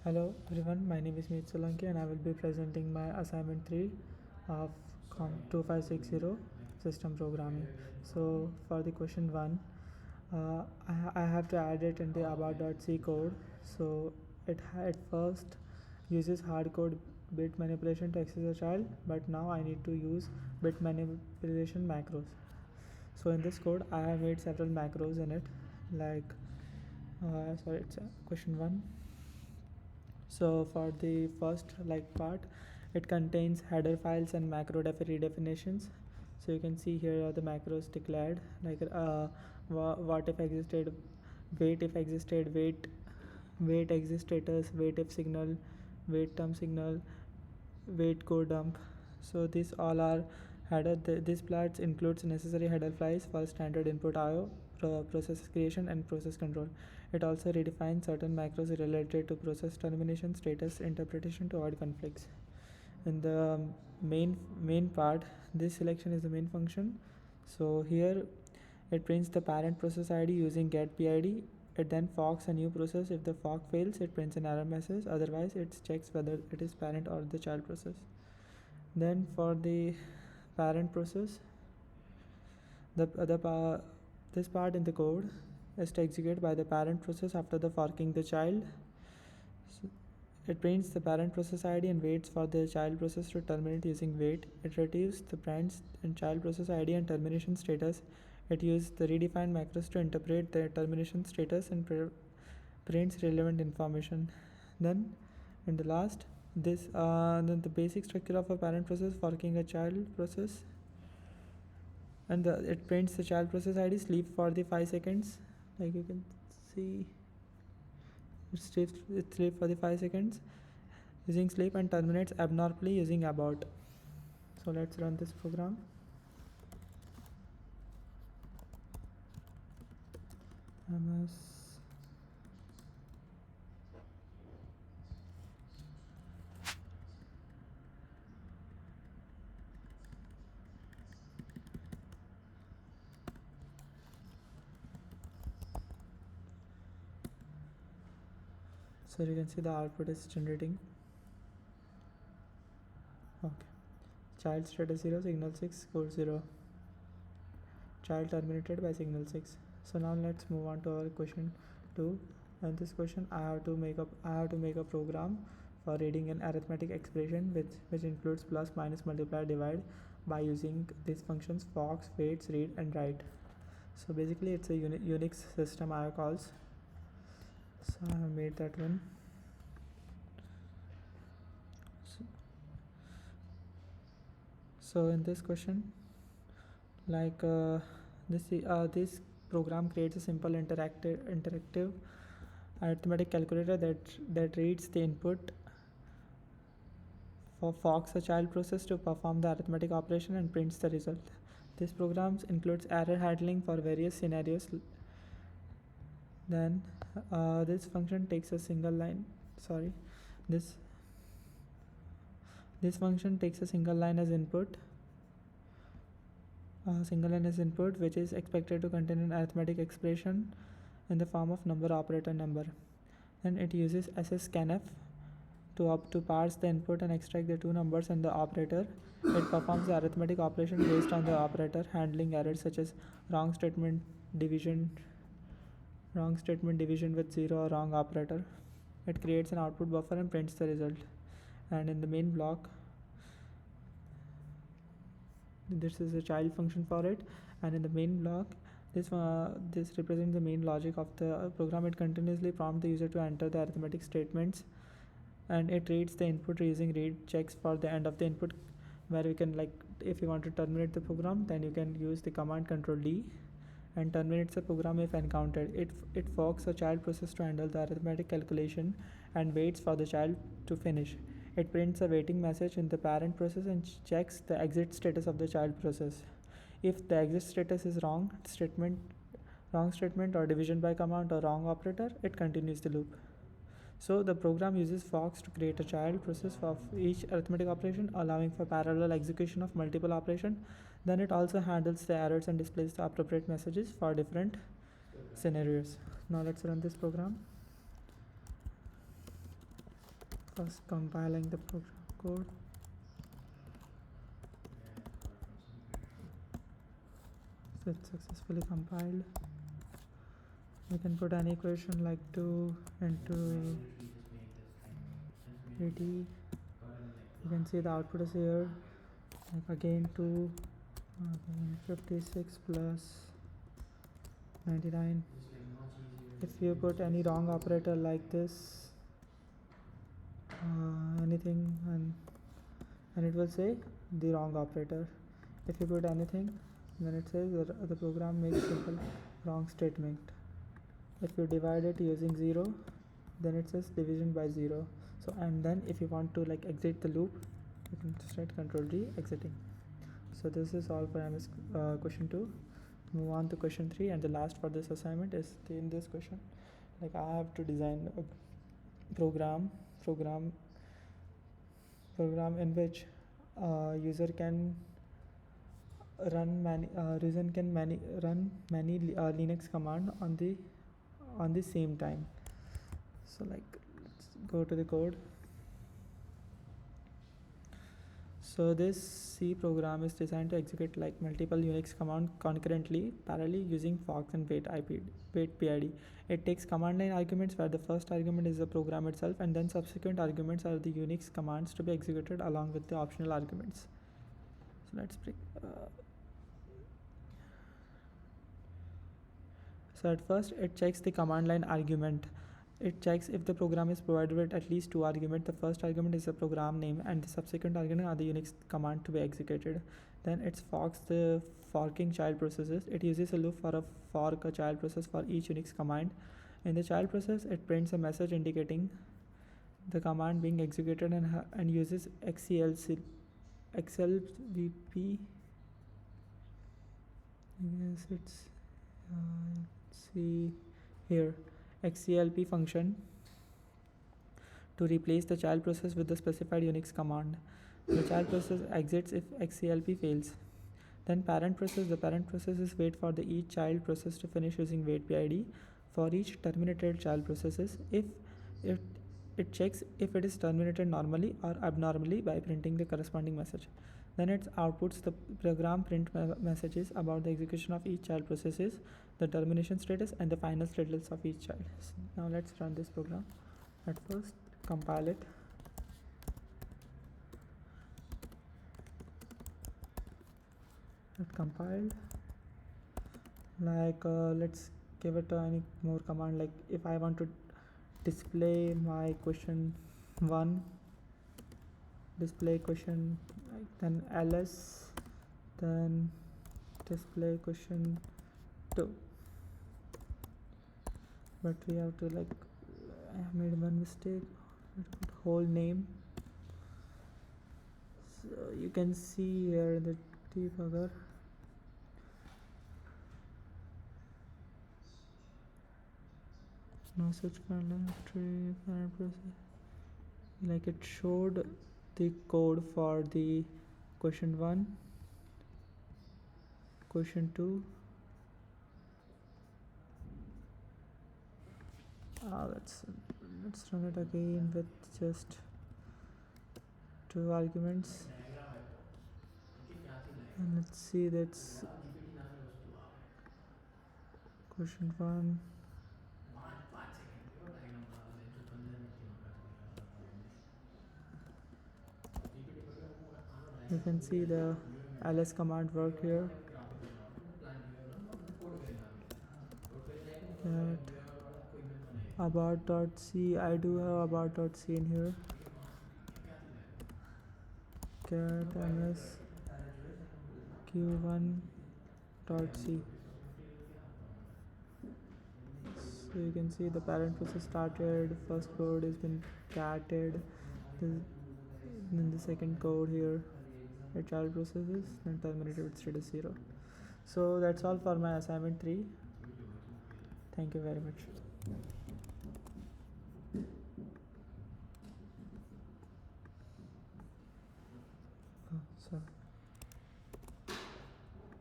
Hello everyone, my name is Solanki and I will be presenting my assignment 3 of COMP2560 system programming. So for the question 1, I have to add it in the about.c code. So it first uses hardcode bit manipulation to access a child, but now I need to use bit manipulation macros. So in this code I have made several macros in it, like it's question 1. So for the first part, it contains header files and macro redefinitions. So you can see here are the macros declared, like what if existed, wait if existed, wait exist status, wait if signal, wait term signal, wait go dump. So these all are header. This plot includes necessary header files for standard input IO, process creation and process control. It also redefines certain macros related to process termination status interpretation to avoid conflicts. In the main part, this selection is the main function. So here it prints the parent process ID using get PID. It then forks a new process. If the fork fails, it prints an error message. Otherwise, it checks whether it is parent or the child process. Then for the parent process, this part in the code is to execute by the parent process after the forking the child. So it prints the parent process ID and waits for the child process to terminate using wait. It retrieves the parent and child process ID and termination status. It uses the redefined macros to interpret the termination status and prints relevant information. Then in the last, then the basic structure of a parent process forking a child process, and it prints the child process ID sleep for the 5 seconds, like you can see. It sleep for the 5 seconds using sleep and terminates abnormally using abort. So let's run this program. ms so you can see the output is generating. Okay, child status 0, signal 6, code 0, child terminated by signal 6. So now let's move on to our question 2. In this question I have to make a program for reading an arithmetic expression which includes plus, minus, multiply, divide by using these functions fox, waits, read and write. So basically it's a Unix system I calls. So I have made that one. So in this question, like this program creates a simple interactive arithmetic calculator that reads the input for forks a child process to perform the arithmetic operation and prints the result. This program includes error handling for various scenarios. Then this function takes a single line. This function takes a single line as input. Which is expected to contain an arithmetic expression in the form of number operator number. Then it uses scanf to parse the input and extract the two numbers and the operator. It performs the arithmetic operation based on the operator, handling errors such as wrong statement division with 0 or wrong operator. It creates an output buffer and prints the result. And in the main block, this is a child function for it, and in the main block this represents the main logic of the program. It continuously prompts the user to enter the arithmetic statements, and it reads the input using read checks for the end of the input, where we can, like, if you want to terminate the program, then you can use the command control D and terminates the program if encountered. It forks a child process to handle the arithmetic calculation and waits for the child to finish. It prints a waiting message in the parent process and checks the exit status of the child process. If the exit status is wrong statement or division by command or wrong operator, it continues the loop. So the program uses forks to create a child process for each arithmetic operation, allowing for parallel execution of multiple operations. Then it also handles the errors and displays the appropriate messages for different scenarios. Now let's run this program. first compiling the program code. So it's successfully compiled. You can put any equation like 2 into 80. You can see the output is here. Like again 2, 56 plus 99. If you put any wrong operator like this, anything, and it will say the wrong operator. If you put anything, then it says the program makes simple wrong statement. If you divide it using 0, then it says division by 0. So and then if you want to like exit the loop, you can just write Ctrl D exiting. So this is all for MS question 2. Move on to question 3, and the last for this assignment is in this question. Like I have to design a program in which user can run many Linux command on the same time. So like let's go to the code. So this C program is designed to execute like multiple Unix commands concurrently, parallelly using Fox and wait PID. It takes command line arguments where the first argument is the program itself, and then subsequent arguments are the Unix commands to be executed along with the optional arguments. So let's break. So at first it checks the command line argument. It checks if the program is provided with at least 2 arguments. The first argument is the program name, and the subsequent argument are the Unix command to be executed. Then it forks the forking child processes. It uses a loop for a fork a child process for each Unix command. In the child process, it prints a message indicating the command being executed and uses XCLVP. Yes, it's see here XCLP function to replace the child process with the specified Unix command. The child process exits if XCLP fails. Then the parent processes wait for the each child process to finish using wait PID. For each terminated child processes, if it checks if it is terminated normally or abnormally by printing the corresponding message. Then it outputs the program print messages about the execution of each child processes, the termination status, and the final status of each child. So now let's run this program. At first, compile it. It compiled. Like let's give it any more command. Like if I want to display my question 1, display question, then ls, then display question 2. But we have to like, I have made one mistake. Put whole name. So you can see here the debugger. No such tree parent process. Like it showed the code for the question 1, question 2. Let's run it again with just 2 arguments, and let's see that's question 1. You can see the ls command work here. That about.c, I do have about.c in here. Cat ms q1.c. So you can see the parent process started, first code has been catted, then the second code here, the child processes, then terminated with status 0. So that's all for my assignment 3. Thank you very much.